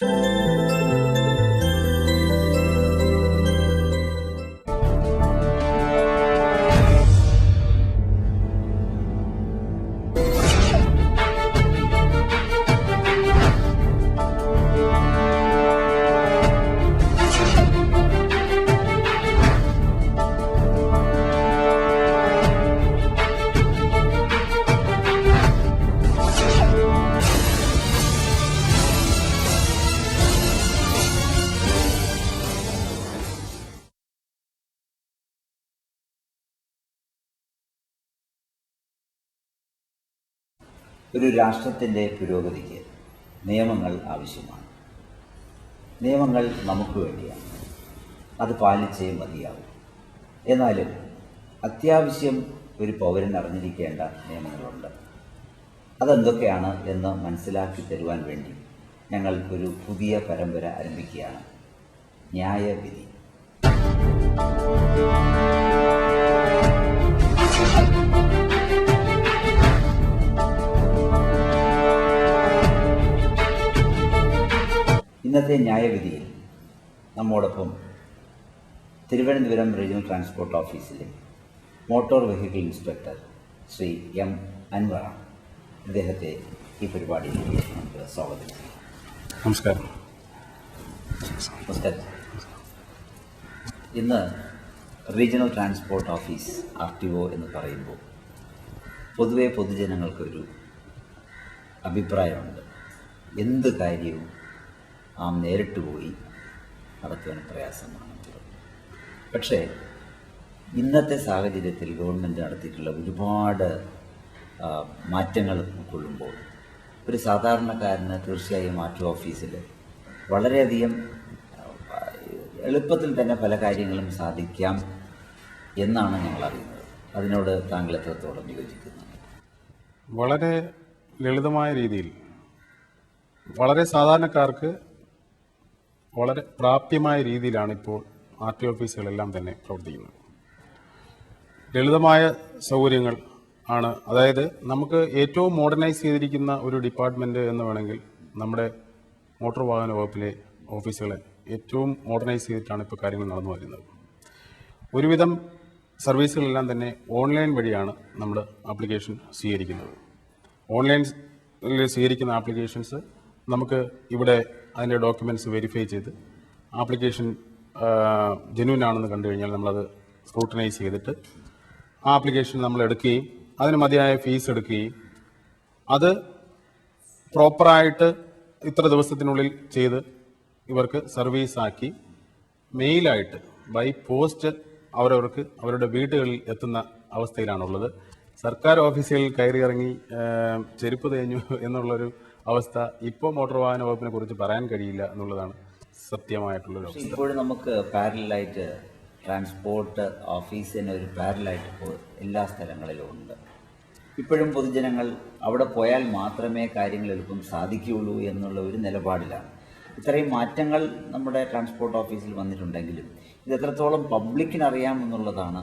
ഒരു രാഷ്ട്രത്തിൻ്റെ പുരോഗതിക്ക് നിയമങ്ങൾ ആവശ്യമാണ്. നിയമങ്ങൾ നമുക്ക് വേണ്ടിയാണ്, അത് പാലിച്ചേ മതിയാവും. എന്നാലും അത്യാവശ്യം ഒരു പൗരൻ അറിഞ്ഞിരിക്കേണ്ട നിയമങ്ങളുണ്ട്. അതെന്തൊക്കെയാണ് എന്ന് മനസ്സിലാക്കി തരുവാൻ വേണ്ടി ഞങ്ങൾ ഒരു പുതിയ പരമ്പര ആരംഭിക്കുകയാണ്, ന്യായവിധി. ഇന്നത്തെ ന്യായവിധിയിൽ നമ്മോടൊപ്പം തിരുവനന്തപുരം റീജിയണൽ ട്രാൻസ്പോർട്ട് ഓഫീസിലെ motor vehicle inspector Shri M അൻവറാണ്. അദ്ദേഹത്തെ ഈ പരിപാടിയിലേക്ക് നമുക്ക് സ്വാഗതം ചെയ്യാം. നമസ്കാരം. നമസ്കാരം. ഇന്ന് റീജിയണൽ ട്രാൻസ്പോർട്ട് ഓഫീസ് RTO എന്ന് പറയുമ്പോൾ പൊതുവെ പൊതുജനങ്ങൾക്കൊരു അഭിപ്രായമുണ്ട്, എന്ത് കാര്യവും നേരിട്ട് പോയി നടത്തുവാൻ പ്രയാസമാണ്. പക്ഷേ ഇന്നത്തെ സാഹചര്യത്തിൽ ഗവൺമെൻറ് നടത്തിയിട്ടുള്ള ഒരുപാട് മാറ്റങ്ങൾ കൊള്ളുമ്പോൾ ഒരു സാധാരണക്കാരന് തീർച്ചയായും RTO ഓഫീസിൽ വളരെയധികം എളുപ്പത്തിൽ തന്നെ പല കാര്യങ്ങളും സാധിക്കാം എന്നാണ് ഞങ്ങൾ അറിയുന്നത്. അതിനോട് താങ്കൾ എത്രത്തോളം യോജിക്കുന്നു? വളരെ ലളിതമായ രീതിയിൽ വളരെ സാധാരണക്കാർക്ക് വളരെ പ്രാപ്യമായ രീതിയിലാണ് ഇപ്പോൾ RTO ഓഫീസുകളെല്ലാം തന്നെ പ്രവർത്തിക്കുന്നത്. ലളിതമായ സൗകര്യങ്ങൾ ആണ്. അതായത് നമുക്ക് ഏറ്റവും മോഡേണൈസ് ചെയ്തിരിക്കുന്ന ഒരു ഡിപ്പാർട്ട്മെൻറ്റ് എന്ന് വേണമെങ്കിൽ നമ്മുടെ മോട്ടോർ വാഹന വകുപ്പിലെ ഓഫീസുകളെ ഏറ്റവും മോഡേണൈസ് ചെയ്തിട്ടാണ് ഇപ്പോൾ കാര്യങ്ങൾ നടന്നു വരുന്നത്. ഒരുവിധം സർവീസുകളെല്ലാം തന്നെ ഓൺലൈൻ വഴിയാണ് നമ്മൾ ആപ്ലിക്കേഷൻ സ്വീകരിക്കുന്നത്. ഓൺലൈനിൽ സ്വീകരിക്കുന്ന ആപ്ലിക്കേഷൻസ് നമുക്ക് ഇവിടെ അതിൻ്റെ ഡോക്യുമെൻറ്റ്സ് വെരിഫൈ ചെയ്ത് ആപ്ലിക്കേഷൻ ജെന്യൂൻ ആണെന്ന് കണ്ടു കഴിഞ്ഞാൽ നമ്മളത് സ്ക്രൂട്ടനൈസ് ചെയ്തിട്ട് ആ ആപ്ലിക്കേഷൻ നമ്മൾ എടുക്കുകയും അതിന് മതിയായ ഫീസ് എടുക്കുകയും അത് പ്രോപ്പറായിട്ട് ഇത്ര ദിവസത്തിനുള്ളിൽ ചെയ്ത് ഇവർക്ക് സർവീസാക്കി മെയിലായിട്ട് ബൈ പോസ്റ്റ് അവരവർക്ക് അവരുടെ വീടുകളിൽ എത്തുന്ന അവസ്ഥയിലാണുള്ളത്. സർക്കാർ ഓഫീസുകളിൽ കയറിയിറങ്ങി ചെരുപ്പ് തേഞ്ഞു എന്നുള്ളൊരു അവസ്ഥ ഇപ്പോൾ മോട്ടോർ വാഹന വകുപ്പിനെ കുറിച്ച് പറയാൻ കഴിയില്ല എന്നുള്ളതാണ് സത്യമായിട്ടുള്ളൊരു അവസ്ഥ. ഇപ്പോഴും നമുക്ക് പാരലായിട്ട് ട്രാൻസ്പോർട്ട് ഓഫീസിന് ഒരു പാരലായിട്ട് ഇപ്പോൾ എല്ലാ സ്ഥലങ്ങളിലും ഉണ്ട്. ഇപ്പോഴും പൊതുജനങ്ങൾ അവിടെ പോയാൽ മാത്രമേ കാര്യങ്ങൾ എളുപ്പം സാധിക്കുകയുള്ളൂ എന്നുള്ള ഒരു നിലപാടിലാണ്. ഇത്രയും മാറ്റങ്ങൾ നമ്മുടെ ട്രാൻസ്പോർട്ട് ഓഫീസിൽ വന്നിട്ടുണ്ടെങ്കിലും ഇത് എത്രത്തോളം പബ്ലിക്കിന് അറിയാമെന്നുള്ളതാണ്.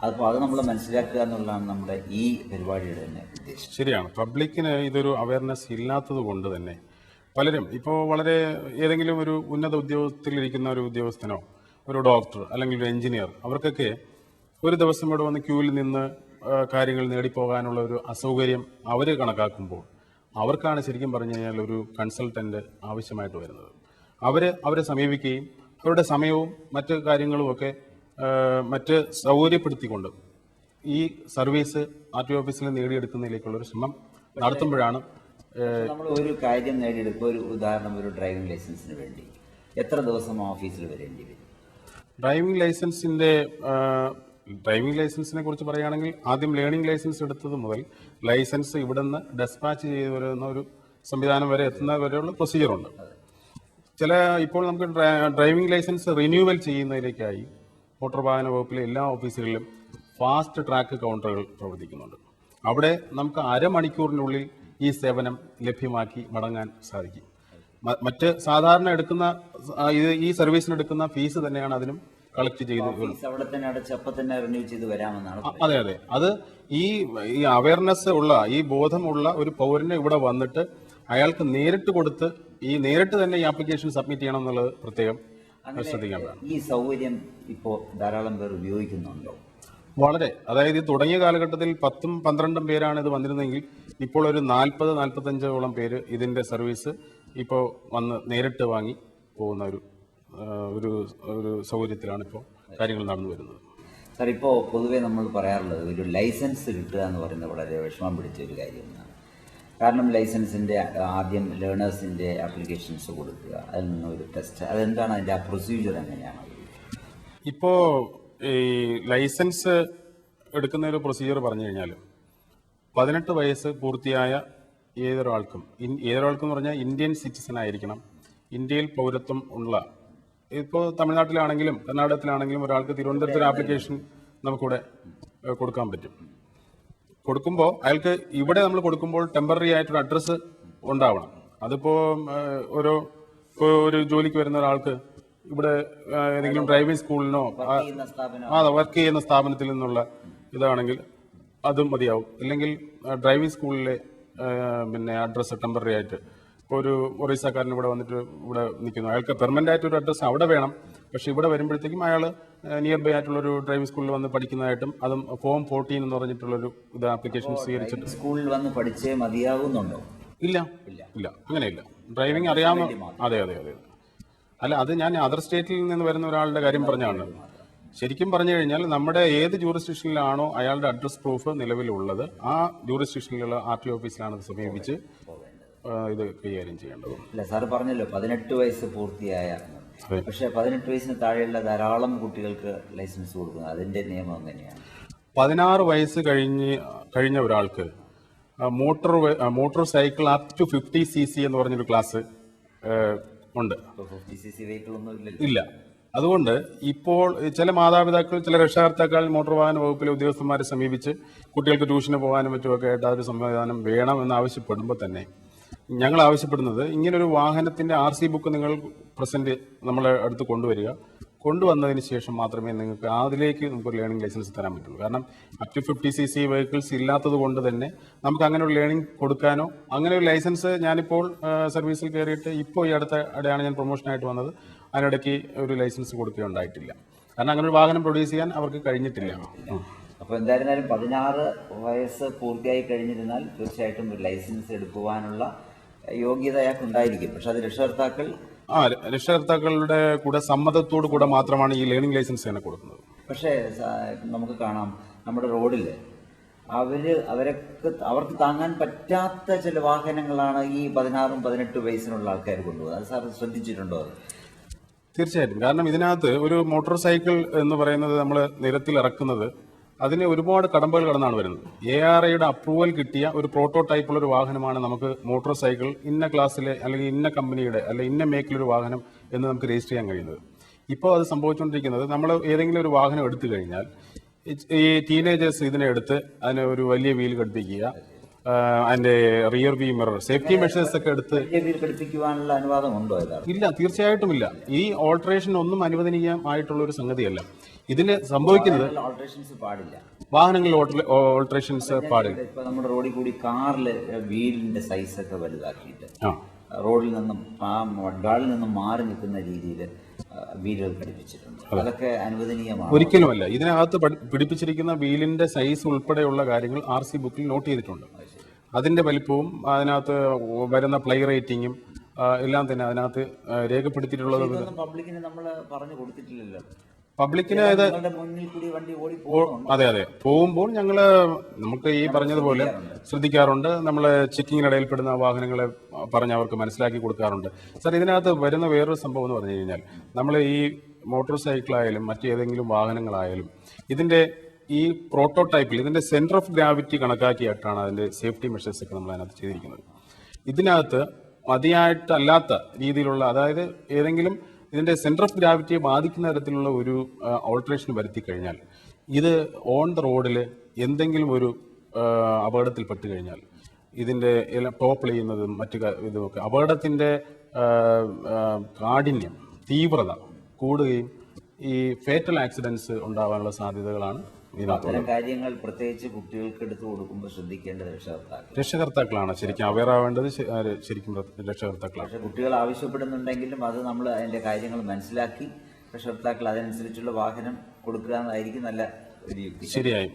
അപ്പോൾ അത് നമ്മൾ മനസ്സിലാക്കുക എന്നുള്ളതാണ് നമ്മുടെ ഈ പരിപാടിയുടെ തന്നെ ഉദ്ദേശം. ശരിയാണ്. പബ്ലിക്കിന് ഇതൊരു അവയർനെസ് ഇല്ലാത്തത് കൊണ്ട് തന്നെ പലരും ഇപ്പോൾ വളരെ ഏതെങ്കിലും ഒരു ഉന്നത ഉദ്യോഗത്തിലിരിക്കുന്ന ഒരു ഉദ്യോഗസ്ഥനോ ഒരു ഡോക്ടർ അല്ലെങ്കിൽ ഒരു എഞ്ചിനീയർ അവർക്കൊക്കെ ഒരു ദിവസം ഇവിടെ വന്ന് ക്യൂവിൽ നിന്ന് കാര്യങ്ങൾ നേടിപ്പോകാനുള്ള ഒരു അസൗകര്യം അവർ കണക്കാക്കുമ്പോൾ അവർക്കാണ് ശരിക്കും പറഞ്ഞു കഴിഞ്ഞാൽ ഒരു കൺസൾട്ടൻ്റ് ആവശ്യമായിട്ട് വരുന്നത്. അവരെ സമീപിക്കുകയും അവരുടെ സമയവും മറ്റ് കാര്യങ്ങളുമൊക്കെ മറ്റ് സൗകര്യപ്പെടുത്തിക്കൊണ്ട് ഈ സർവീസ് RTO ഓഫീസിൽ നേടിയെടുക്കുന്നതിലേക്കുള്ളൊരു ശ്രമം നടത്തുമ്പോഴാണ് നമ്മൾ ഒരു കാര്യം നേടിയെടുക്കുക. ഒരു ഉദാഹരണം, ഒരു ഡ്രൈവിംഗ് ലൈസൻസിന് വേണ്ടി എത്ര ദിവസം ഓഫീസിൽ വരേണ്ടി വരും? ഡ്രൈവിംഗ് ലൈസൻസിനെ കുറിച്ച് പറയുകയാണെങ്കിൽ ആദ്യം ലേണിംഗ് ലൈസൻസ് എടുത്തത് മുതൽ ലൈസൻസ് ഇവിടെ നിന്ന് ഡെസ്പാച്ച് ചെയ്ത് വരുന്ന ഒരു സംവിധാനം വരെ എത്തുന്ന വരെയുള്ള പ്രൊസീജിയറുണ്ട്. ഇപ്പോൾ നമുക്ക് ഡ്രൈവിംഗ് ലൈസൻസ് റിന്യൂവൽ ചെയ്യുന്നതിലേക്കായി മോട്ടോർ വാഹന വകുപ്പിലെ എല്ലാ ഓഫീസുകളിലും ഫാസ്റ്റ് ട്രാക്ക് കൗണ്ടറുകൾ പ്രവർത്തിക്കുന്നുണ്ട്. അവിടെ നമുക്ക് അരമണിക്കൂറിനുള്ളിൽ ഈ സേവനം ലഭ്യമാക്കി മടങ്ങാൻ സാധിക്കും. മറ്റ് സാധാരണ എടുക്കുന്ന ഈ സർവീസിന് എടുക്കുന്ന ഫീസ് തന്നെയാണ് അതിനും കളക്ട് ചെയ്ത് അവിടെ തന്നെ അടച്ചപ്പോൾ തന്നെ റിന്യൂ ചെയ്ത് വരാമെന്നാണ്. അതെ. അത് ഈ അവയർനെസ് ഉള്ള ഈ ബോധമുള്ള ഒരു പൗരനെ ഇവിടെ വന്നിട്ട് അയാൾക്ക് നേരിട്ട് കൊടുത്ത് ഈ നേരിട്ട് തന്നെ ഈ ആപ്ലിക്കേഷൻ സബ്മിറ്റ് ചെയ്യണം എന്നുള്ളത് പ്രത്യേകം ശ്രദ്ധിക്കേണ്ടതാണ്. ഈ സൗകര്യം ഇപ്പോൾ ധാരാളം പേർ ഉപയോഗിക്കുന്നുണ്ടോ? വളരെ, അതായത് ഇത് തുടങ്ങിയ കാലഘട്ടത്തിൽ 10-12 പേരാണ് ഇത് വന്നിരുന്നെങ്കിൽ ഇപ്പോൾ ഒരു 40-45ഓളം പേര് ഇതിന്റെ സർവീസ് ഇപ്പോൾ വന്ന് നേരിട്ട് വാങ്ങി പോകുന്ന ഒരു സൗകര്യത്തിലാണ് ഇപ്പോൾ കാര്യങ്ങൾ നടന്നു വരുന്നത്. സാർ, ഇപ്പോൾ പൊതുവേ നമ്മൾ പറയാറുള്ളത് ഒരു ലൈസൻസ് കിട്ടുക എന്ന് പറയുന്നത് വളരെ വിഷമം പിടിച്ച ഒരു കാര്യമാണ്. കാരണം ലൈസൻസിൻ്റെ ആദ്യം ലേണേഴ്സിൻ്റെ ആപ്ലിക്കേഷൻസ് കൊടുക്കുക, അതിൽ നിന്ന് ഒരു ടെസ്റ്റ്, അതെന്താണ് അതിൻ്റെ ആ പ്രൊസീജിയർ എങ്ങനെയാണ്? ഇപ്പോൾ ഈ ലൈസൻസ് എടുക്കുന്ന ഒരു പ്രൊസീജിയർ പറഞ്ഞു കഴിഞ്ഞാൽ 18 വയസ്സ് പൂർത്തിയായ ഏതൊരാൾക്കും എന്ന് പറഞ്ഞാൽ ഇന്ത്യൻ സിറ്റിസൺ ആയിരിക്കണം, ഇന്ത്യയിൽ പൗരത്വം ഉള്ള. ഇപ്പോൾ തമിഴ്നാട്ടിലാണെങ്കിലും കർണാടകത്തിലാണെങ്കിലും ഒരാൾക്ക് തിരുവനന്തപുരത്ത് ഒരു ആപ്ലിക്കേഷൻ നമുക്കിവിടെ കൊടുക്കാൻ പറ്റും. കൊടുക്കുമ്പോൾ അയാൾക്ക് ഇവിടെ നമ്മൾ കൊടുക്കുമ്പോൾ ടെമ്പററി ആയിട്ടൊരു അഡ്രസ്സ് ഉണ്ടാവണം. അതിപ്പോൾ ഒരു ജോലിക്ക് വരുന്ന ഒരാൾക്ക് ഇവിടെ ഏതെങ്കിലും ഡ്രൈവിംഗ് സ്കൂളിനോ വർക്ക് ചെയ്യുന്ന സ്ഥാപനത്തിൽ നിന്നുള്ള ഇതാണെങ്കിൽ അതും മതിയാവും. ഇല്ലെങ്കിൽ ഡ്രൈവിംഗ് സ്കൂളിലെ അഡ്രസ്സ് ടെമ്പററി ആയിട്ട്, ഇപ്പോൾ ഒരു ഒറീസക്കാരൻ ഇവിടെ വന്നിട്ട് ഇവിടെ നിൽക്കുന്നു, അയാൾക്ക് പെർമനന്റ് ആയിട്ട് ഒരു അഡ്രസ്സ് അവിടെ വേണം. പക്ഷെ ഇവിടെ വരുമ്പോഴത്തേക്കും അയാൾ നിയർ ബൈ ആയിട്ടുള്ളൊരു ഡ്രൈവിംഗ് സ്കൂളിൽ വന്ന് പഠിക്കുന്നതായിട്ടും അതും ഫോം 14 എന്ന് പറഞ്ഞിട്ടുള്ളൊരു ഇത് ആപ്ലിക്കേഷൻ സ്വീകരിച്ചിട്ട് സ്കൂളിൽ വന്ന് പഠിച്ചേ മതിയാകുന്നുണ്ടോ? ഇല്ല, അങ്ങനെയില്ല. ഡ്രൈവിംഗ് അറിയാവുന്ന അതെ. അല്ല, അത് ഞാൻ അതർ സ്റ്റേറ്റിൽ നിന്ന് വരുന്ന ഒരാളുടെ കാര്യം പറഞ്ഞാണ്. ശരിക്കും പറഞ്ഞു കഴിഞ്ഞാൽ നമ്മുടെ ഏത് ജൂറിസ്ഡിക്ഷനിലാണോ അയാളുടെ അഡ്രസ് പ്രൂഫ് നിലവിലുള്ളത് ആ ജൂറിസ്ഡിക്ഷനിലുള്ള RTO ഓഫീസിലാണ് ഇത് സമീപിച്ച് ഇത് കൈകാര്യം ചെയ്യേണ്ടത്. അല്ല, സാറ് പറഞ്ഞല്ലോ 18 വയസ്സ് പൂർത്തിയായ, പക്ഷെ 18 വയസ്സിന് താഴെയുള്ള ധാരാളം കുട്ടികൾക്ക് ലൈസൻസ് കൊടുക്കുന്നത്, അതിന്റെ നിയമം എങ്ങനെയാണ്? 16 വയസ്സ് കഴിഞ്ഞ ഒരാൾക്ക് motor cycle up to 50cc എന്ന് പറഞ്ഞൊരു ക്ലാസ് ഉണ്ട്. 50cc വെഹിക്കിൾ ഒന്നും ഇല്ല. അതുകൊണ്ട് ഇപ്പോൾ ചില മാതാപിതാക്കൾ, ചില രക്ഷകർത്താക്കൾ മോട്ടോർ വാഹന വകുപ്പിലെ ഉദ്യോഗസ്ഥന്മാരെ സമീപിച്ച് കുട്ടികൾക്ക് ട്യൂഷന് പോകാനും മറ്റുമൊക്കെ ആയിട്ട് ആ ഒരു സംവിധാനം വേണമെന്ന് ആവശ്യപ്പെടുമ്പോൾ തന്നെ ഞങ്ങൾ ആവശ്യപ്പെടുന്നത് ഇങ്ങനൊരു വാഹനത്തിന്റെ RC ബുക്ക് നിങ്ങൾ പ്രസന്റ് നമ്മളെ അടുത്ത് കൊണ്ടുവന്നതിന് ശേഷം മാത്രമേ നിങ്ങൾക്ക് അതിലേക്ക് നമുക്കൊരു ലേണിംഗ് ലൈസൻസ് തരാൻ പറ്റുള്ളൂ. കാരണം അപ് ടു 50cc വെഹിക്കിൾസ് ഇല്ലാത്തത് കൊണ്ട് തന്നെ നമുക്ക് അങ്ങനെ ഒരു ലേണിംഗ് കൊടുക്കാനോ അങ്ങനെ ഒരു ലൈസൻസ് ഞാനിപ്പോൾ സർവീസിൽ കയറിയിട്ട് ഇപ്പോൾ ഈ അടുത്താണ് ഞാൻ പ്രൊമോഷനായിട്ട് വന്നത്, അതിനിടയ്ക്ക് ഒരു ലൈസൻസ് കൊടുക്കുകയുണ്ടായിട്ടില്ല. കാരണം അങ്ങനെ ഒരു വാഹനം പ്രൊഡ്യൂസ് ചെയ്യാൻ അവർക്ക് കഴിഞ്ഞിട്ടില്ല. അപ്പോൾ എന്തായിരുന്നാലും 16 വയസ്സ് പൂർത്തിയായി കഴിഞ്ഞിരുന്നാൽ തീർച്ചയായിട്ടും ഒരു ലൈസൻസ് എടുക്കുവാനുള്ള യോഗ്യത അയാൾക്ക് ഉണ്ടായിരിക്കും. പക്ഷെ അത് രക്ഷകർത്താക്കളുടെ കൂടെ സമ്മതത്തോടു കൂടെ മാത്രമാണ് ഈ ലേണിംഗ് ലൈസൻസ് തന്നെ കൊടുക്കുന്നത്. പക്ഷേ നമുക്ക് കാണാം നമ്മുടെ റോഡിൽ അവർക്ക് താങ്ങാൻ പറ്റാത്ത ചില വാഹനങ്ങളാണ് ഈ 16-18 വയസ്സിനുള്ള ആൾക്കാർ കൊണ്ടുപോകുന്നത്. അത് സാർ ശ്രദ്ധിച്ചിട്ടുണ്ടോ? തീർച്ചയായിട്ടും. കാരണം ഇതിനകത്ത് ഒരു മോട്ടോർ സൈക്കിൾ എന്ന് പറയുന്നത് നമ്മൾ നിരത്തിൽ ഇറക്കുന്നത് അതിന് ഒരുപാട് കടമ്പകൾ കടന്നാണ് വരുന്നത്. ARAയുടെ അപ്രൂവൽ കിട്ടിയ ഒരു പ്രോട്ടോടൈപ്പുള്ള ഒരു വാഹനമാണ് നമുക്ക് മോട്ടോർ സൈക്കിൾ ഇന്ന ക്ലാസ്സിലെ അല്ലെങ്കിൽ ഇന്ന കമ്പനിയുടെ അല്ലെങ്കിൽ ഇന്ന മേക്കിലൊരു വാഹനം എന്ന് നമുക്ക് രജിസ്റ്റർ ചെയ്യാൻ കഴിയുന്നത്. ഇപ്പോൾ അത് സംഭവിച്ചുകൊണ്ടിരിക്കുന്നത്, നമ്മൾ ഏതെങ്കിലും ഒരു വാഹനം എടുത്തു കഴിഞ്ഞാൽ ഈ ടീനേജേഴ്സ് ഇതിനെ എടുത്ത് അതിന് ഒരു വലിയ വീൽ ഘടിപ്പിക്കുക, അതിന്റെ rear view mirror, safety measures ഒക്കെ എടുത്ത് ഘടിപ്പിക്കുവാനുള്ള അനുവാദമുണ്ടോ? ഇല്ല, തീർച്ചയായിട്ടും ഇല്ല. ഈ ഓൾട്ടറേഷൻ ഒന്നും അനുവദനീയമായിട്ടുള്ള ഒരു സംഗതിയല്ല. ഇതിന് സംഭവിക്കുന്നത് വാഹനങ്ങളിൽ ഓൾട്ടറേഷൻസ് പാടില്ല. ഇപ്പൊ നമ്മുടെ റോഡിൽ കൂടി കാറില് വീലിന്റെ സൈസ് ഒക്കെ വലുതാക്കിയിട്ട് റോഡിൽ നിന്നും വഡ്ഗാളിൽ നിന്നും മാറി നിൽക്കുന്ന രീതിയിൽ വീലുകൾ ഘടിപ്പിച്ചിട്ടുണ്ട്. അതൊക്കെ അനുവദനീയമാണ്? ഒരിക്കലുമല്ല. ഇതിനകത്ത് പിടിപ്പിച്ചിരിക്കുന്ന വീലിന്റെ സൈസ് ഉൾപ്പെടെയുള്ള കാര്യങ്ങൾ RC ബുക്കിൽ നോട്ട് ചെയ്തിട്ടുണ്ട്. അതിന്റെ വലിപ്പവും അതിനകത്ത് വരുന്ന പ്ലൈ റേറ്റിംഗും എല്ലാം തന്നെ അതിനകത്ത് രേഖപ്പെടുത്തിയിട്ടുള്ളത്. പബ്ലിക്കിന് നമ്മൾ പറഞ്ഞു കൊടുത്തിട്ടില്ലല്ലോ. പബ്ലിക്കിന് അതെ പോകുമ്പോൾ നമുക്ക് ഈ പറഞ്ഞതുപോലെ ശ്രദ്ധിക്കാറുണ്ട്. നമ്മൾ ചെക്കിങ്ങിനിടയിൽപ്പെടുന്ന വാഹനങ്ങളെ പറഞ്ഞ് അവർക്ക് മനസ്സിലാക്കി കൊടുക്കാറുണ്ട്. സാർ, ഇതിനകത്ത് വരുന്ന വേറൊരു സംഭവം എന്ന് പറഞ്ഞു കഴിഞ്ഞാൽ നമ്മൾ ഈ മോട്ടോർ സൈക്കിളായാലും മറ്റേതെങ്കിലും വാഹനങ്ങളായാലും ഇതിന്റെ ഈ പ്രോട്ടോടൈപ്പിൽ ഇതിന്റെ സെന്റർ ഓഫ് ഗ്രാവിറ്റി കണക്കാക്കിയിട്ടാണ് അതിന്റെ സേഫ്റ്റി മെഷേഴ്സ് ഒക്കെ നമ്മൾ അതിനകത്ത് ചെയ്തിരിക്കുന്നത്. ഇതിനകത്ത് മതിയായിട്ടല്ലാത്ത രീതിയിലുള്ള, അതായത് ഏതെങ്കിലും ഇതിന്റെ സെന്റർ ഓഫ് ഗ്രാവിറ്റിയെ ബാധിക്കുന്ന തരത്തിലുള്ള ഒരു ഓൾട്ടറേഷൻ വരുത്തി കഴിഞ്ഞാൽ ഇത് ഓൺ ദ റോഡിൽ എന്തെങ്കിലും ഒരു അപകടത്തിൽപ്പെട്ട് കഴിഞ്ഞാൽ ഇതിന്റെ ടോപ്പ് ചെയ്യുന്നതും മറ്റു ഇതുമൊക്കെ അപകടത്തിന്റെ കാഠിന്യം, തീവ്രത കൂടുകയും ഈ ഫേറ്റൽ ആക്സിഡൻസ് ഉണ്ടാവാനുള്ള സാധ്യതകളാണ് ഇതിനകത്തുള്ളത്. അത്തരം കാര്യങ്ങൾ പ്രത്യേകിച്ച് കുട്ടികൾക്ക് എടുത്തു കൊടുക്കുമ്പോൾ ശ്രദ്ധിക്കേണ്ടത് രക്ഷകർത്താക്കൾ. രക്ഷകർത്താക്കളാണ് ശരിക്കും അവെയർ ആവേണ്ടത്, ശരിക്കും രക്ഷകർത്താക്കളാണ്. പക്ഷെ കുട്ടികൾ ആവശ്യപ്പെടുന്നുണ്ടെങ്കിലും അത് നമ്മൾ അതിൻ്റെ കാര്യങ്ങൾ മനസ്സിലാക്കി രക്ഷകർത്താക്കൾ അതനുസരിച്ചുള്ള വാഹനം കൊടുക്കുക എന്നതായിരിക്കും നല്ല ഒരു യുക്തി. ശരിയായി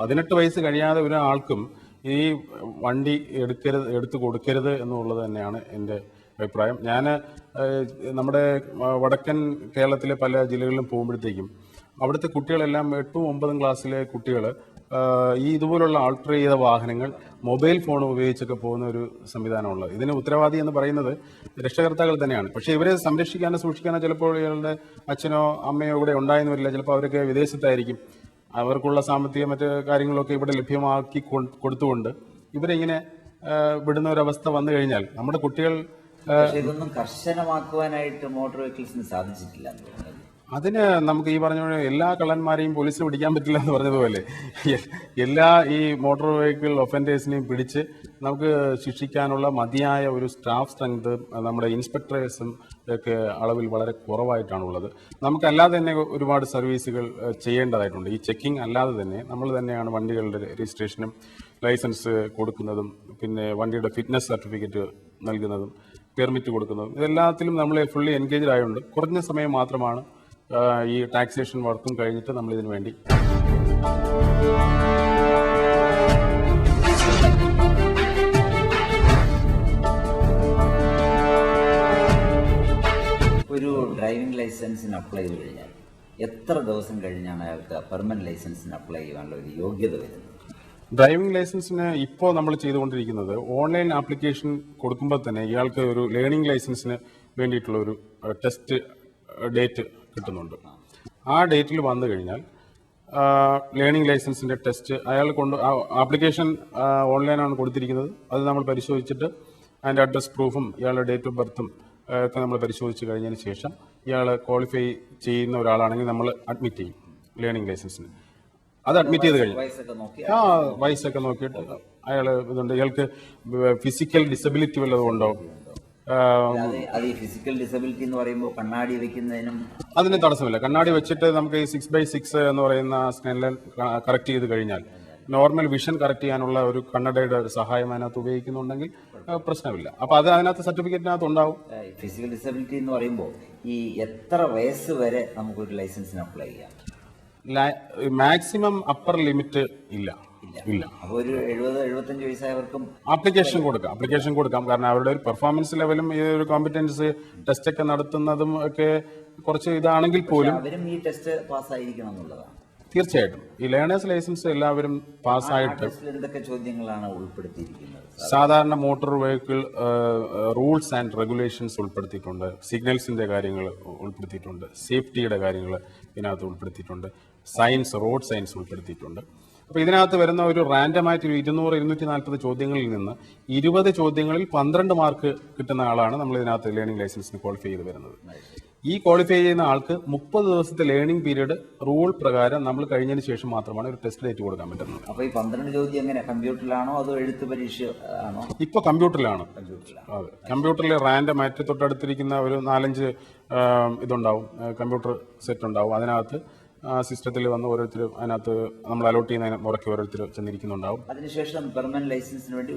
18 വയസ്സ് കഴിയാതെ ഒരാൾക്കും ഈ വണ്ടി എടുത്തു കൊടുക്കരുത് എന്നുള്ളത് തന്നെയാണ് എൻ്റെ അഭിപ്രായം. ഞാൻ നമ്മുടെ വടക്കൻ കേരളത്തിലെ പല ജില്ലകളിലും പോകുമ്പോഴത്തേക്കും അവിടുത്തെ കുട്ടികളെല്ലാം 8ഉം 9ഉം ക്ലാസ്സിലെ കുട്ടികൾ ഈ ഇതുപോലുള്ള ആൾട്ടർ ചെയ്ത വാഹനങ്ങൾ മൊബൈൽ ഫോൺ ഉപയോഗിച്ചൊക്കെ പോകുന്ന ഒരു സംവിധാനമുള്ളത്. ഇതിന് ഉത്തരവാദി എന്ന് പറയുന്നത് രക്ഷകർത്താക്കൾ തന്നെയാണ്. പക്ഷേ ഇവരെ സംരക്ഷിക്കാനോ സൂക്ഷിക്കാനോ ചിലപ്പോൾ ഇയാളുടെ അച്ഛനോ അമ്മയോ ഇവിടെ ഉണ്ടായെന്ന് വരില്ല. ചിലപ്പോൾ അവരൊക്കെ വിദേശത്തായിരിക്കും. അവർക്കുള്ള സാമ്പത്തിക മറ്റ് കാര്യങ്ങളൊക്കെ ഇവിടെ ലഭ്യമാക്കി കൊടുത്തുകൊണ്ട് ഇവരിങ്ങനെ വിടുന്ന ഒരവസ്ഥ വന്നു കഴിഞ്ഞാൽ നമ്മുടെ കുട്ടികൾ പക്ഷെ ഇതൊന്നും കർശനമാക്കുവാനായിട്ട് മോട്ടോർ വെഹിക്കിൾസിന് സാധിച്ചിട്ടില്ല എന്ന് തോന്നുന്നത്. അതിന് നമുക്ക് ഈ പറഞ്ഞ പോലെ എല്ലാ കള്ളന്മാരെയും പോലീസിൽ പിടിക്കാൻ പറ്റില്ല എന്ന് പറഞ്ഞതുപോലെ എല്ലാ ഈ മോട്ടോർ വെഹിക്കിൾ ഒഫൻഡേഴ്സിനെയും പിടിച്ച് നമുക്ക് ശിക്ഷിക്കാനുള്ള മതിയായ ഒരു സ്റ്റാഫ് സ്ട്രെങ്ത് നമ്മുടെ ഇൻസ്പെക്ടേഴ്സും ഒക്കെ അളവിൽ വളരെ കുറവായിട്ടാണുള്ളത്. നമുക്കല്ലാതെ തന്നെ ഒരുപാട് സർവീസുകൾ ചെയ്യേണ്ടതായിട്ടുണ്ട്. ഈ ചെക്കിംഗ് അല്ലാതെ തന്നെ നമ്മൾ തന്നെയാണ് വണ്ടികളുടെ രജിസ്ട്രേഷനും ലൈസൻസ് കൊടുക്കുന്നതും പിന്നെ വണ്ടിയുടെ ഫിറ്റ്നസ് സർട്ടിഫിക്കറ്റ് നൽകുന്നതും പെർമിറ്റ് കൊടുക്കുന്നതും ഇതെല്ലാത്തിലും നമ്മൾ ഫുള്ളി എൻഗേജ്ഡ് ആയതുകൊണ്ട് കുറഞ്ഞ സമയം മാത്രമാണ് ഈ ടാക്സേഷൻ വർക്കും കഴിഞ്ഞിട്ട് നമ്മൾ ഇതിനു വേണ്ടി ഒരു ഡ്രൈവിംഗ് ലൈസൻസിന് അപ്ലൈ ചെയ്ത് കഴിഞ്ഞാൽ എത്ര ദിവസം കഴിഞ്ഞാണ് അയാൾക്ക് പെർമനന്റ് ലൈസൻസിന് അപ്ലൈ ചെയ്യാനുള്ള ഒരു യോഗ്യത വരുന്നത്? ഡ്രൈവിംഗ് ലൈസൻസിന് ഇപ്പോൾ നമ്മൾ ചെയ്തുകൊണ്ടിരിക്കുന്നത് ഓൺലൈൻ ആപ്ലിക്കേഷൻ കൊടുക്കുമ്പോൾ തന്നെ ഇയാൾക്ക് ഒരു ലേണിംഗ് ലൈസൻസിന് വേണ്ടിയിട്ടുള്ള ഒരു ടെസ്റ്റ് ഡേറ്റ് കിട്ടുന്നുണ്ട്. ആ ഡേറ്റിൽ വന്നു കഴിഞ്ഞാൽ ലേണിംഗ് ലൈസൻസിന്റെ ടെസ്റ്റ് അയാൾ ആപ്ലിക്കേഷൻ ഓൺലൈനാണ് കൊടുത്തിരിക്കുന്നത്. അത് നമ്മൾ പരിശോധിച്ചിട്ട് അതിൻ്റെ അഡ്രസ് പ്രൂഫും ഇയാളുടെ ഡേറ്റ് ഓഫ് ബർത്തും ഒക്കെ നമ്മൾ പരിശോധിച്ച് കഴിഞ്ഞതിന് ശേഷം ഇയാൾ ക്വാളിഫൈ ചെയ്യുന്ന ഒരാളാണെങ്കിൽ നമ്മൾ അഡ്മിറ്റ് ചെയ്യും ലേണിംഗ് ലൈസൻസിന്. അത് അഡ്മിറ്റ് ചെയ്ത് കഴിഞ്ഞു വയസ്സൊക്കെ നോക്കിയിട്ട് അയാൾ ഇതുണ്ട് ഇയാൾക്ക് ഫിസിക്കൽ ഡിസബിലിറ്റി വല്ലതും ഉണ്ടോ, ഫിസിക്കൽ ഡിസബിലിറ്റി എന്ന് പറയുമ്പോൾ കണ്ണാടി വെക്കുന്നതിനും അതിന് തടസ്സമില്ല. കണ്ണാടി വെച്ചിട്ട് നമുക്ക് ഈ 6x6 എന്ന് പറയുന്ന സ്കാനിൽ കറക്റ്റ് ചെയ്ത് കഴിഞ്ഞാൽ നോർമൽ വിഷൻ കറക്റ്റ് ചെയ്യാനുള്ള ഒരു കണ്ണടയുടെ സഹായം അതിനകത്ത് ഉപയോഗിക്കുന്നുണ്ടെങ്കിൽ പ്രശ്നമില്ല. അപ്പൊ അത് അതിനകത്ത് സർട്ടിഫിക്കറ്റിനകത്ത് ഉണ്ടാവും. ഫിസിക്കൽ ഡിസബിലിറ്റി എന്ന് പറയുമ്പോൾ ഈ എത്ര വയസ്സ് വരെ നമുക്കൊരു ലൈസൻസിന് അപ്ലൈ ചെയ്യാം? മാക്സിമം അപ്പർ ലിമിറ്റ് ഇല്ല. അപ്പോൾ ഒരു 70-75 വയസ്സായവർക്കും ആപ്ലിക്കേഷൻ കൊടുക്കാം. കാരണം അവരുടെ ഒരു പെർഫോമൻസ് ലെവലും ഈ ഒരു കോമ്പറ്റൻസ് ടെസ്റ്റ് ഒക്കെ നടത്തുന്നതും ഒക്കെ കുറച്ച് ഇതാണെങ്കിൽ പോലും അവരും ഈ ടെസ്റ്റ് പാസ്സായിരിക്കണം എന്നുള്ളതാണ്. തീർച്ചയായിട്ടും ഈ ലേണേഴ്സ് ലൈസൻസ് എല്ലാവരും പാസ്സായിട്ട് എന്തൊക്കെ ചോദ്യങ്ങളാണ് ഉൾപ്പെടുത്തിയിരിക്കുന്നത്? സാധാരണ motor vehicle rules and regulations ഉൾപ്പെടുത്തിയിട്ടുണ്ട്, സിഗ്നൽസിന്റെ കാര്യങ്ങൾ ഉൾപ്പെടുത്തിയിട്ടുണ്ട്, സേഫ്റ്റിയുടെ കാര്യങ്ങൾ ഇതിനകത്ത് ഉൾപ്പെടുത്തിയിട്ടുണ്ട്, റോഡ് സയൻസ് ഉൾപ്പെടുത്തിയിട്ടുണ്ട്. അപ്പോൾ ഇതിനകത്ത് വരുന്ന ഒരു റാൻഡമായിട്ട് 200-240 ചോദ്യങ്ങളിൽ നിന്ന് 20 ചോദ്യങ്ങളിൽ 12 മാർക്ക് കിട്ടുന്ന ആളാണ് നമ്മൾ ഇതിനകത്ത് ലേണിംഗ് ലൈസൻസിന് ക്വാളിഫൈ ചെയ്ത് വരുന്നത്. ഈ ക്വാളിഫൈ ചെയ്യുന്ന ആൾക്ക് 30 ദിവസത്തെ ലേണിംഗ് പീരീഡ് റൂൾ പ്രകാരം നമ്മൾ കഴിഞ്ഞതിന് ശേഷം മാത്രമാണ് ഒരു ടെസ്റ്റ് ഡേറ്റ് കൊടുക്കാൻ പറ്റുന്നത്. അപ്പോൾ ഈ 12 ചോദ്യം എങ്ങനെ കമ്പ്യൂട്ടറിലാണോ അതോ എഴുത്ത് പരീക്ഷ ആണോ? ഇപ്പോൾ കമ്പ്യൂട്ടറിലാണ്. അതെ, കമ്പ്യൂട്ടറിൽ റാൻഡമായിട്ട് തൊട്ടടുത്തിരിക്കുന്ന ഒരു 4-5 ഇതുണ്ടാവും, കമ്പ്യൂട്ടർ സെറ്റ് ഉണ്ടാവും. അതിനകത്ത് സിസ്റ്റത്തിൽ വന്ന് ഓരോരുത്തർ അതിനകത്ത് നമ്മൾ അലോട്ട് ചെയ്യുന്ന മുറയ്ക്ക് ഓരോരുത്തർ ചെന്നിരിക്കുന്നുണ്ടാവും. അതിനുശേഷം പെർമനന്റ് ലൈസൻസിന് വേണ്ടി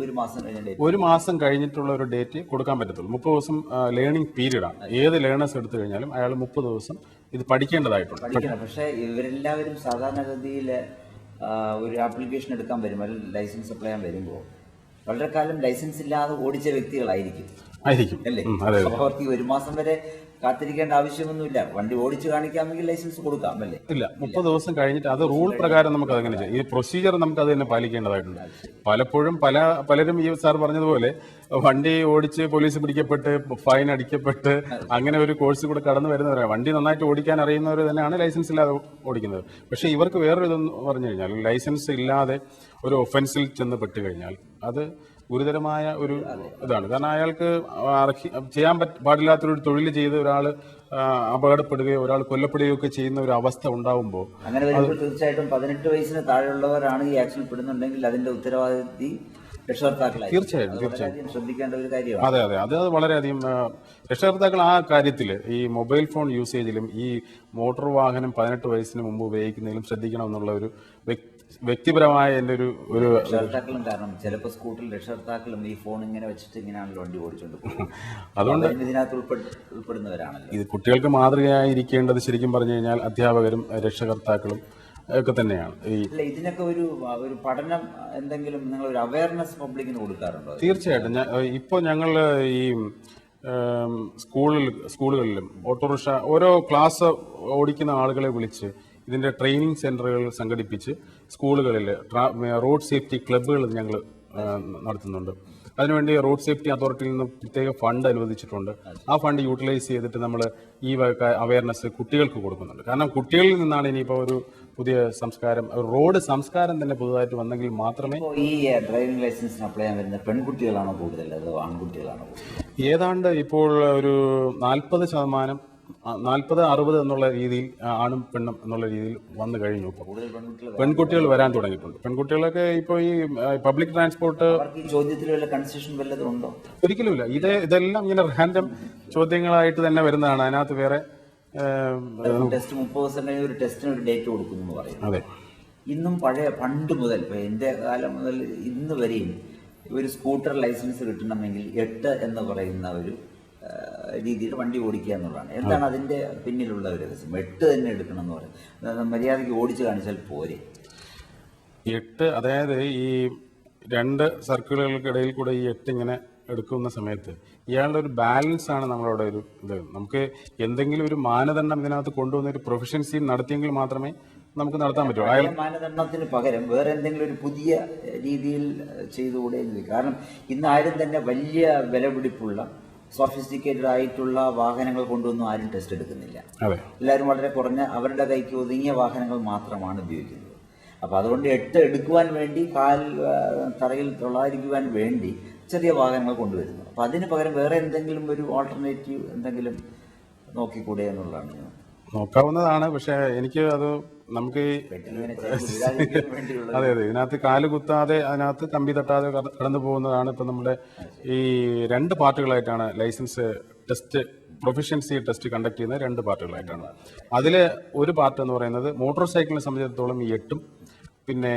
ഒരു മാസം കഴിഞ്ഞിട്ടുള്ള ഒരു ഡേറ്റ് കൊടുക്കാൻ പറ്റത്തുള്ളൂ. 30 ദിവസം ലേണിംഗ് പീരീഡാണ്. ഏത് ലേണേഴ്സ് എടുത്തു കഴിഞ്ഞാലും അയാൾ 30 ദിവസം ഇത് പഠിക്കേണ്ടതായിട്ടുണ്ട്. പക്ഷേ ഇവരെല്ലാവരും സാധാരണഗതിയിൽ ഒരു ആപ്ലിക്കേഷൻ എടുക്കാൻ വരുമ്പോൾ ലൈസൻസ് അപ്ലൈ ചെയ്യാൻ വരുമ്പോൾ വളരെ കാലം ലൈസൻസ് ഇല്ലാതെ ഓടിച്ച വ്യക്തികളായിരിക്കും അല്ലേ? അവർക്ക് 1 മാസം വരെ കാത്തിരിക്കേണ്ട ആവശ്യമൊന്നുമില്ല. വണ്ടി ഓടിച്ചു കാണിക്കാമെങ്കിൽ ലൈസൻസ് കൊടുക്കാം അല്ലേ? ഇല്ല, 30 ദിവസം കഴിഞ്ഞിട്ട് അത് റൂൾ പ്രകാരം നമുക്ക് അതങ്ങനെ ചെയ്യാം. ഈ പ്രൊസീജിയർ നമുക്ക് അത് തന്നെ പാലിക്കേണ്ടതായിട്ടുണ്ട്. പലപ്പോഴും പലരും ഈ സാർ പറഞ്ഞതുപോലെ വണ്ടി ഓടിച്ച് പോലീസ് പിടിക്കപ്പെട്ട് ഫൈൻ അടിക്കപ്പെട്ട് അങ്ങനെ ഒരു കോഴ്സ് കൂടെ കടന്നു വരുന്നവരാണ്. വണ്ടി നന്നായിട്ട് ഓടിക്കാൻ അറിയുന്നവർ തന്നെയാണ് ലൈസൻസ് ഇല്ലാതെ ഓടിക്കുന്നത്. പക്ഷേ ഇവർക്ക് വേറൊരു ഇതെന്ന് പറഞ്ഞു കഴിഞ്ഞാൽ ലൈസൻസ് ഇല്ലാതെ ഒരു ഒഫൻസിൽ ചെന്ന് പെട്ട് കഴിഞ്ഞാൽ അത് ഗുരുതരമായ ഒരു ഇതാണ്. കാരണം അയാൾക്ക് ചെയ്യാൻ പാടില്ലാത്തൊരു തൊഴിൽ ചെയ്ത് ഒരാൾ അപകടപ്പെടുകയോ ഒരാൾ കൊല്ലപ്പെടുകയോ ഒക്കെ ചെയ്യുന്ന ഒരു അവസ്ഥ ഉണ്ടാവുമ്പോൾ അങ്ങനെ വരുമ്പോൾ തീർച്ചയായിട്ടും 18 വയസ്സിന് താഴെയുള്ളവരാണ് ഈ ആക്സിൽ പെടുന്നുണ്ടെങ്കിൽ അതിന്റെ ഉത്തരവാദി രക്ഷകർത്താക്കളായി തീർച്ചയായും വളരെയധികം ശ്രദ്ധിക്കേണ്ട ഒരു കാര്യമാണ്. അതെ അതെ അത് വളരെയധികം രക്ഷകർത്താക്കൾ ആ കാര്യത്തിൽ ഈ മൊബൈൽ ഫോൺ യൂസേജിലും ഈ മോട്ടോർ വാഹനം 18 വയസ്സിന് മുമ്പ് ഉപയോഗിക്കുന്നതിലും ശ്രദ്ധിക്കണം എന്നുള്ള ഒരു വ്യക്തിപരമായ എൻ്റെ ഒരു രക്ഷകർത്താക്കളും, കാരണം ചിലപ്പോൾ സ്കൂട്ടറിൽ രക്ഷകർത്താക്കളും ഈ ഫോൺ ഇങ്ങനെ വെച്ചിട്ട് ഇങ്ങനെയാണല്ലോ വണ്ടി ഓടിച്ചുകൊണ്ട് പോകുന്നത്. അതുകൊണ്ട് ഇതിനകത്ത് ഉൾപ്പെടുന്നവരാണല്ലോ. ഇത് കുട്ടികൾക്ക് മാതൃകയായിരിക്കേണ്ടത് ശരിക്കും പറഞ്ഞു കഴിഞ്ഞാൽ അധ്യാപകരും രക്ഷകർത്താക്കളും ഒക്കെ തന്നെയാണ്. അല്ല, ഇതിനൊക്കെ ഒരു പഠനം എന്തെങ്കിലും നിങ്ങൾ ഒരു അവയർനെസ് പബ്ലിക്കിന് കൊടുക്കാറുണ്ടോ? തീർച്ചയായിട്ടും. ഇപ്പോൾ ഞങ്ങൾ ഈ സ്കൂളുകളിലും ഓട്ടോറിക്ഷ ഓരോ ക്ലാസ് ഓടിക്കുന്ന ആളുകളെ വിളിച്ച് ഇതിന്റെ ട്രെയിനിങ് സെന്ററുകൾ സംഘടിപ്പിച്ച് സ്കൂളുകളിൽ റോഡ് സേഫ്റ്റി ക്ലബ്ബുകൾ ഞങ്ങൾ നടത്തുന്നുണ്ട്. അതിനുവേണ്ടി റോഡ് സേഫ്റ്റി അതോറിറ്റിയിൽ നിന്ന് പ്രത്യേക ഫണ്ട് അനുവദിച്ചിട്ടുണ്ട്. ആ ഫണ്ട് യൂട്ടിലൈസ് ചെയ്തിട്ട് നമ്മൾ ഈ അവയർനെസ് കുട്ടികൾക്ക് കൊടുക്കുന്നുണ്ട്. കാരണം കുട്ടികളിൽ നിന്നാണ് ഇനിയിപ്പോൾ ഒരു പുതിയ സംസ്കാരം, റോഡ് സംസ്കാരം തന്നെ പുതുതായിട്ട് വന്നെങ്കിൽ മാത്രമേ. ഈ ഡ്രൈവിംഗ് ലൈസൻസിന് അപ്ലൈ ചെയ്യാൻ വരുന്ന പെൺകുട്ടികളാണോ കൂടുതൽ അതോ ആൺകുട്ടികളാണോ കൂടുതൽ? ഏതാണ്ട് ഇപ്പോൾ ഒരു 40% 40-60 എന്നുള്ള രീതിയിൽ ആണും പെണ്ണും എന്നുള്ള രീതിയിൽ വന്നു കഴിഞ്ഞു. ഇപ്പോൾ പെൺകുട്ടികൾ വരാൻ തുടങ്ങിയിട്ടുണ്ട്. പെൺകുട്ടികളൊക്കെ ഇപ്പോൾ ഈ പബ്ലിക് ട്രാൻസ്പോർട്ട് ചോദ്യത്തിൽ വല്ല കൺസെഷൻ വല്ലതും ഉണ്ടോ? ഒരിക്കലുമില്ല. ഇതെല്ലാം ഇങ്ങനെ റാൻഡം ചോദ്യങ്ങളായിട്ട് തന്നെ വരുന്നതാണ്. അതിനകത്ത് വേറെ ടെസ്റ്റ് 30 ദിവസം കഴിഞ്ഞ് ഒരു ടെസ്റ്റിന് ഒരു ഡേറ്റ് കൊടുക്കുന്നു എന്ന് പറയും. അതെ. ഇന്നും പണ്ട് മുതൽ, ഇപ്പോൾ എൻ്റെ കാലം മുതൽ ഇന്ന് വരെയും ഒരു സ്കൂട്ടർ ലൈസൻസ് കിട്ടണമെങ്കിൽ 8 എന്ന് പറയുന്ന ഒരു രീതിയിൽ വണ്ടി ഓടിക്കുക എന്നുള്ളതാണ്. എന്താണ് അതിൻ്റെ പിന്നിലുള്ള ഒരു രഹസ്യം? 8 തന്നെ എടുക്കണം എന്ന് പറയും. മര്യാദയ്ക്ക് ഓടിച്ച് കാണിച്ചാൽ പോരെ? 8, അതായത് ഈ 2 സർക്കിളുകൾക്കിടയിൽ കൂടെ ഈ 8 ഇങ്ങനെ എടുക്കുന്ന സമയത്ത് ഇയാളുടെ ഒരു ബാലൻസ് ആണ് നമ്മളവിടെ ഒരു ഇത്. നമുക്ക് എന്തെങ്കിലും ഒരു മാനദണ്ഡം ഇതിനകത്ത് കൊണ്ടുവന്ന ഒരു പ്രൊഫഷൻസി നടത്തിയെങ്കിൽ മാത്രമേ നമുക്ക് നടത്താൻ പറ്റൂ. മാനദണ്ഡത്തിന് പകരം വേറെ എന്തെങ്കിലും ഒരു പുതിയ രീതിയിൽ ചെയ്തുകൂടെ? കാരണം ഇന്ന് ആരും തന്നെ വലിയ വിലപിടിപ്പുള്ള സോഫിസ്റ്റിക്കേറ്റഡ് ആയിട്ടുള്ള വാഹനങ്ങൾ കൊണ്ടൊന്നും ആരും ടെസ്റ്റ് എടുക്കുന്നില്ല. എല്ലാവരും വളരെ കുറഞ്ഞ അവരുടെ കൈക്ക് ഒതുങ്ങിയ വാഹനങ്ങൾ മാത്രമാണ് ഉപയോഗിക്കുന്നത്. അപ്പോൾ അതുകൊണ്ട് 8 എടുക്കുവാൻ വേണ്ടി തറയിൽ തൊള്ളാതിരിക്കുവാൻ വേണ്ടി ചെറിയ വാഹനങ്ങൾ കൊണ്ടുവരുന്നു. അപ്പോൾ അതിന് പകരം വേറെ എന്തെങ്കിലും ഒരു ഓൾട്ടർനേറ്റീവ് എന്തെങ്കിലും നോക്കിക്കൂടെ എന്നുള്ളതാണ്. നോക്കാവുന്നതാണ്. പക്ഷെ എനിക്ക് അത് നമുക്ക് അതെ ഇതിനകത്ത് കാല് കുത്താതെ അതിനകത്ത് കമ്പി തട്ടാതെ കടന്നു പോകുന്നതാണ്. ഇപ്പം നമ്മുടെ ഈ 2 പാർട്ടുകളായിട്ടാണ് licence test, proficiency test conduct ചെയ്യുന്ന 2 പാർട്ടുകളായിട്ടാണ്. അതിൽ ഒരു പാർട്ട് എന്ന് പറയുന്നത് മോട്ടോർ സൈക്കിളിനെ സംബന്ധിച്ചിടത്തോളം ഈ 8ഉം, പിന്നെ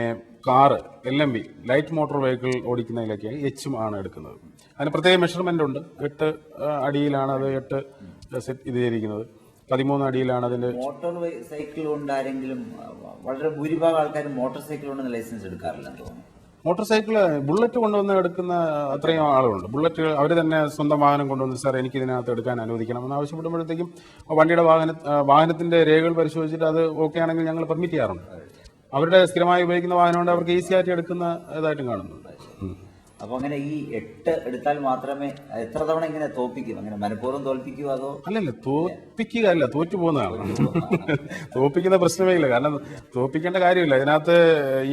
car LMV light motor vehicle ഓടിക്കുന്നതിലൊക്കെ H ആണ് എടുക്കുന്നത്. അതിന് പ്രത്യേക മെഷർമെന്റ് ഉണ്ട്. 8 അടിയിലാണ് അത് 8 സെറ്റ് ഇത് ചെയ്തിരിക്കുന്നത്. 13 അടിയിലാണ് അതിന്റെ. മോട്ടോർ സൈക്കിൾ കൊണ്ട് ആരെങ്കിലും, വളരെ ഭൂരിഭാഗം ആൾക്കാരും മോട്ടോർ സൈക്കിൾ കൊണ്ട് ലൈസൻസ് എടുക്കാറില്ലെന്ന് തോന്നുന്നു. മോട്ടോർ സൈക്കിൾ ബുള്ളറ്റ് കൊണ്ടുവന്ന് എടുക്കുന്ന അത്രയും ആളുകളുണ്ട്. ബുള്ളറ്റ് അവർ തന്നെ സ്വന്തം വാഹനം കൊണ്ടുവന്ന് സാർ എനിക്ക് ഇതിനകത്ത് എടുക്കാൻ അനുവദിക്കണം എന്ന് ആവശ്യപ്പെടുമ്പോഴത്തേക്കും വണ്ടിയുടെ വാഹനത്തിന്റെ രേഖകൾ പരിശോധിച്ചിട്ട് അത് ഓക്കെ ആണെങ്കിൽ ഞങ്ങൾ പെർമിറ്റ് ചെയ്യാറുണ്ട്. അവരുടെ സ്ഥിരമായി ഉപയോഗിക്കുന്ന വാഹനം കൊണ്ട് അവർക്ക് ഈസി ആയിട്ട് എടുക്കുന്ന ഇതായിട്ടും കാണുന്നുണ്ട്. അപ്പോൾ അങ്ങനെ ഈ 8 എടുത്താൽ മാത്രമേ, എത്ര തവണ ഇങ്ങനെ തോൽപ്പിക്കും? അങ്ങനെ മനഃപൂർവ്വം തോൽപ്പിക്കുമോ അതോ? അല്ലല്ല, തോൽപ്പിക്കുക അല്ല, തോറ്റു പോകുന്നതാണ്. തോൽപ്പിക്കുന്ന പ്രശ്നമേ ഇല്ല. കാരണം തോൽപ്പിക്കേണ്ട കാര്യമില്ല. ഇതിനകത്ത്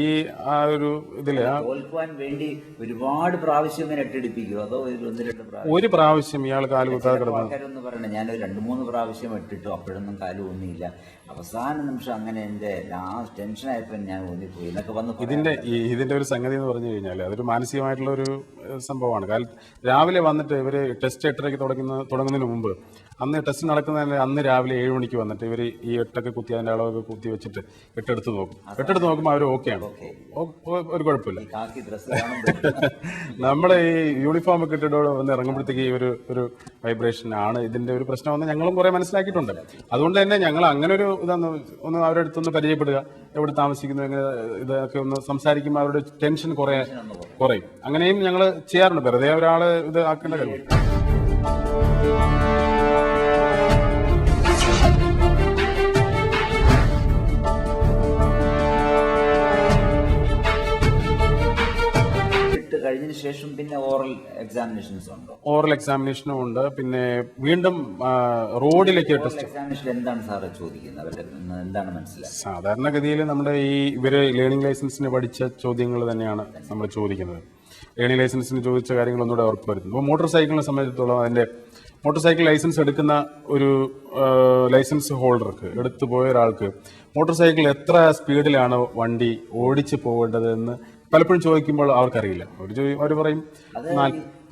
ഈ ആ ഒരു ഇതില് തോൽക്കുവാൻ വേണ്ടി ഒരുപാട് പ്രാവശ്യം ഇങ്ങനെ 8 എടുപ്പിക്കുമോ അതോ 1-2 പ്രാവശ്യം? ഒരു പ്രാവശ്യം ഇയാൾ കാല് കുത്താതെ കിടന്നു. ആൾക്കാരൊന്ന് പറയണേ, ഞാനൊരു 2-3 പ്രാവശ്യം ഇട്ടിട്ടു അപ്പോഴൊന്നും കാല് ഊന്നിയില്ല, അവസാന നിമിഷം അങ്ങനെ എൻ്റെ ലാസ്റ്റ് ടെൻഷനായപ്പോൾ ഞാൻ ഊന്നിപ്പോയി എന്നൊക്കെ വന്ന്. ഇതിന്റെ ഒരു സംഗതി എന്ന് പറഞ്ഞു കഴിഞ്ഞാൽ അതൊരു മാനസികമായിട്ടുള്ള ഒരു സംഭവമാണ്. കാരണം രാവിലെ വന്നിട്ട് ഇവര് ടെസ്റ്റ് 8:30 തുടങ്ങുന്നതിന് മുമ്പ്, അന്ന് ടെസ്റ്റ് നടക്കുന്നതിന് അന്ന് രാവിലെ 7 മണിക്ക് വന്നിട്ട് ഇവർ ഈ 8 കുത്തി അതിന്റെ അളവൊക്കെ കുത്തി വെച്ചിട്ട് 8 എടുത്ത് നോക്കും. 8 എടുത്ത് നോക്കുമ്പോൾ അവർ ഓക്കെയാണ്, ഒരു കുഴപ്പമില്ല. നമ്മുടെ ഈ യൂണിഫോം ഒക്കെ ഇട്ടിട്ട് വന്ന് ഇറങ്ങുമ്പോഴത്തേക്ക് ഒരു വൈബ്രേഷൻ ആണ് ഇതിന്റെ ഒരു പ്രശ്നമെന്ന് ഞങ്ങളും കുറെ മനസ്സിലാക്കിയിട്ടുണ്ട്. അതുകൊണ്ട് തന്നെ ഞങ്ങൾ അങ്ങനെ ഒരു ഒന്ന് അവരുടെ അടുത്തൊന്ന് പരിചയപ്പെടുക, എവിടെ താമസിക്കുന്നു, എങ്ങനെ ഇതൊക്കെ ഒന്ന് സംസാരിക്കുമ്പോൾ അവരുടെ ടെൻഷൻ കുറയും. അങ്ങനെയും ഞങ്ങൾ ചെയ്യാറുണ്ട്. വെറുതെ ഒരാള് ഇത് ആക്കേണ്ട കാര്യം. കഴിഞ്ഞതിന് ശേഷം പിന്നെ ഓറൽ എക്സാമിനേഷൻസ് ഉണ്ടോ? ഓറൽ എക്സാമിനേഷനും ഉണ്ട്. പിന്നെ വീണ്ടും റോഡിലേക്ക് ടെസ്റ്റ്. എക്സാമിനേഷൻ എന്താണ് സാറ് ചോദിക്കുന്നത്? എന്താണ് മനസ്സിലായത്? സാധാരണഗതിയിൽ നമ്മുടെ ഇവര് ലേണിംഗ് ലൈസൻസിന് പഠിച്ച ചോദ്യങ്ങൾ തന്നെയാണ് നമ്മൾ ചോദിക്കുന്നത്. ലേണിംഗ് ലൈസൻസിന് ചോദിച്ച കാര്യങ്ങൾ ഒന്നുകൂടെ ഉറപ്പ് വരുത്തുന്നു. അപ്പോൾ മോട്ടോർ സൈക്കിളിനെ സംബന്ധിച്ചിടത്തോളം അതിന്റെ മോട്ടോർ സൈക്കിൾ ലൈസൻസ് എടുക്കുന്ന ഒരു ലൈസൻസ് ഹോൾഡർക്ക്, എടുത്തു പോയ ഒരാൾക്ക് മോട്ടോർ സൈക്കിൾ എത്ര സ്പീഡിലാണ് വണ്ടി ഓടിച്ചു പോകേണ്ടതെന്ന് പലപ്പോഴും ചോദിക്കുമ്പോൾ അവർക്കറിയില്ല. അവർ പറയും അത്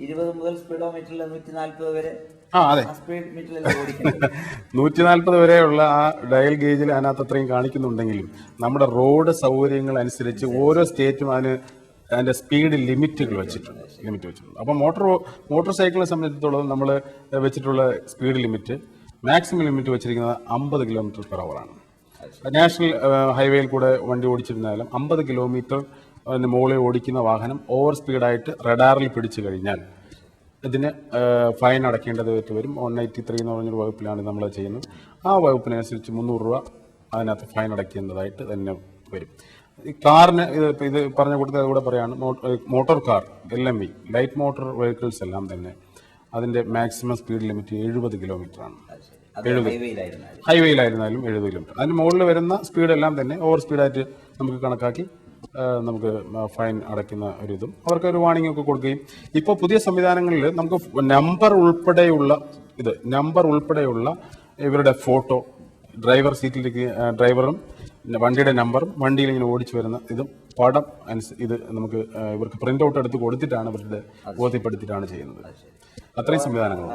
20 മുതൽ സ്പീഡോമീറ്ററിൽ 140 വരെ അതെ സ്പീഡ് മീറ്ററിൽ ഓടിക്കുന്നത്. 140 വരെയുള്ള ആ ഡയൽ ഗേജിൽ അതിനകത്ത് അത്രയും കാണിക്കുന്നുണ്ടെങ്കിലും നമ്മുടെ റോഡ് സൗകര്യങ്ങൾ അനുസരിച്ച് ഓരോ സ്റ്റേറ്റും അതിന്റെ സ്പീഡ് ലിമിറ്റുകൾ വെച്ചിട്ടുണ്ട്. അപ്പോൾ മോട്ടോർ സൈക്കിളിനെ സംബന്ധിച്ചിടത്തോളം നമ്മൾ വെച്ചിട്ടുള്ള സ്പീഡ് ലിമിറ്റ്, മാക്സിമം ലിമിറ്റ് വെച്ചിരിക്കുന്നത് 50 km/h ആണ്. നാഷണൽ ഹൈവേയിൽ കൂടെ വണ്ടി ഓടിച്ചിരുന്നാലും 50 കിലോമീറ്റർ മുകളിൽ ഓടിക്കുന്ന വാഹനം ഓവർ സ്പീഡായിട്ട് റഡാറിൽ പിടിച്ചു കഴിഞ്ഞാൽ ഇതിന് ഫൈൻ അടയ്ക്കേണ്ടതായിട്ട് വരും. 183 എന്ന് പറഞ്ഞൊരു വകുപ്പിലാണ് നമ്മൾ ചെയ്യുന്നത്. ആ വകുപ്പിനനുസരിച്ച് 300 രൂപ അതിനകത്ത് ഫൈൻ അടയ്ക്കേണ്ടതായിട്ട് തന്നെ വരും. ഈ കാറിന് ഇത് പറഞ്ഞ കൂട്ടത്തിൽ അതുകൂടെ പറയാണ്, motor car LMV light motor vehicles എല്ലാം തന്നെ അതിന്റെ മാക്സിമം സ്പീഡ് ലിമിറ്റ് 70 കിലോമീറ്റർ ആണ്. ഹൈവേയിലായിരുന്നാലും 70 കിലോമീറ്റർ. അതിന് മുകളിൽ വരുന്ന സ്പീഡ് എല്ലാം തന്നെ ഓവർ സ്പീഡായിട്ട് നമുക്ക് കണക്കാക്കി നമുക്ക് ഫൈൻ അടയ്ക്കുന്ന ഒരു ഇതും അവർക്കൊരു വാണിംഗ് ഒക്കെ കൊടുക്കുകയും, ഇപ്പോൾ പുതിയ സംവിധാനങ്ങളിൽ നമുക്ക് നമ്പർ ഉൾപ്പെടെയുള്ള ഇവരുടെ ഫോട്ടോ, ഡ്രൈവർ സീറ്റിലേക്ക് ഡ്രൈവറും വണ്ടിയുടെ നമ്പറും വണ്ടിയിൽ ഇങ്ങനെ ഓടിച്ചു വരുന്ന ഇതും പടം ഇത് നമുക്ക് ഇവർക്ക് പ്രിന്റ് ഔട്ട് എടുത്ത് കൊടുത്തിട്ടാണ് ഇവരുടെ ബോധ്യപ്പെടുത്തിയിട്ടാണ് ചെയ്യുന്നത്. അത്രയും സംവിധാനങ്ങൾ.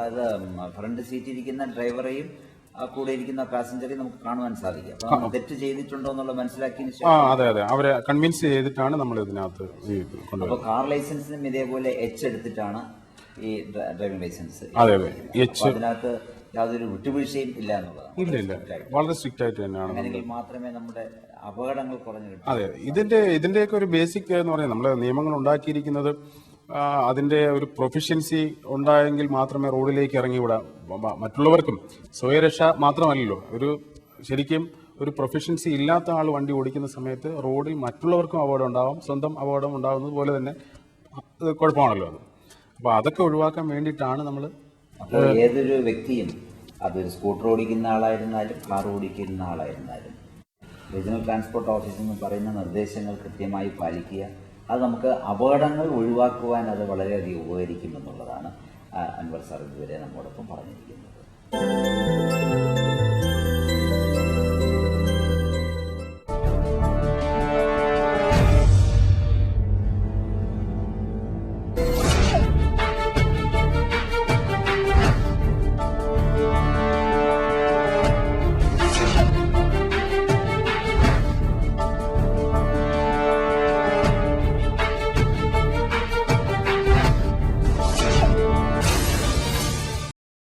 ഫ്രണ്ട് സീറ്റിൽ ഇരിക്കുന്ന ഡ്രൈവറെയും കൂടെ ഇരിക്കുന്ന പാസഞ്ചറെയും നമുക്ക് കാണുവാൻ സാധിക്കും. അപ്പൊ തെറ്റ് ചെയ്തിട്ടുണ്ടോ എന്നുള്ള മനസ്സിലാക്കിയതിനു അതെ അതെ കൺവിൻസ് ചെയ്തിട്ടാണ് നമ്മൾ ഇതിനകത്ത് കൊണ്ടുപോകുന്നത്. കാർ ലൈസൻസിനും ഇതേപോലെ H എടുത്തിട്ടാണ് ഈ ഡ്രൈവിംഗ് ലൈസൻസ്. അതെ അതെ അതിനകത്ത് യാതൊരു വിട്ടുവീഴ്ചയും ഇല്ല എന്നുള്ളതാണ്. ഇല്ല വളരെ സ്ട്രിക്റ്റ് ആയിട്ട് തന്നെയാണ്. അങ്ങനെയെങ്കിൽ മാത്രമേ നമ്മുടെ അപകടങ്ങൾ കുറഞ്ഞു കിട്ടൂ. അതെ ഇതിന്റെയൊക്കെ ഒരു ബേസിക് എന്ന് പറഞ്ഞാൽ നമ്മൾ നിയമങ്ങൾ ഉണ്ടാക്കിയിരിക്കുന്നത് അതിന്റെ ഒരു പ്രൊഫിഷ്യൻസി ഉണ്ടായെങ്കിൽ മാത്രമേ റോഡിലേക്ക് ഇറങ്ങിവിടാം. മറ്റുള്ളവർക്കും സ്വയരക്ഷ മാത്രമല്ലല്ലോ, ശരിക്കും ഒരു പ്രൊഫിഷ്യൻസി ഇല്ലാത്ത ആൾ വണ്ടി ഓടിക്കുന്ന സമയത്ത് റോഡിൽ മറ്റുള്ളവർക്കും അപകടം ഉണ്ടാവാം, സ്വന്തം അപകടം ഉണ്ടാകുന്നത് പോലെ തന്നെ കുഴപ്പമാണല്ലോ അത്. അപ്പോൾ അതൊക്കെ ഒഴിവാക്കാൻ വേണ്ടിയിട്ടാണ് നമ്മൾ. അപ്പോൾ ഏതൊരു വ്യക്തിയും, അതൊരു സ്കൂട്ടർ ഓടിക്കുന്ന ആളായിരുന്നാലും കാർ ഓടിക്കുന്ന ആളായിരുന്നാലും, റീജിയണൽ ട്രാൻസ്പോർട്ട് ഓഫീസിൽ നിന്ന് പറയുന്ന നിർദ്ദേശങ്ങൾ കൃത്യമായി പാലിക്കുക. അത് നമുക്ക് അപകടങ്ങൾ ഒഴിവാക്കുവാൻ അത് വളരെയധികം ഉപകരിക്കുമെന്നുള്ളതാണ് അൻവർ സാർ ഇതുവരെ നമ്മോടൊപ്പം പറഞ്ഞിരിക്കുന്നത്.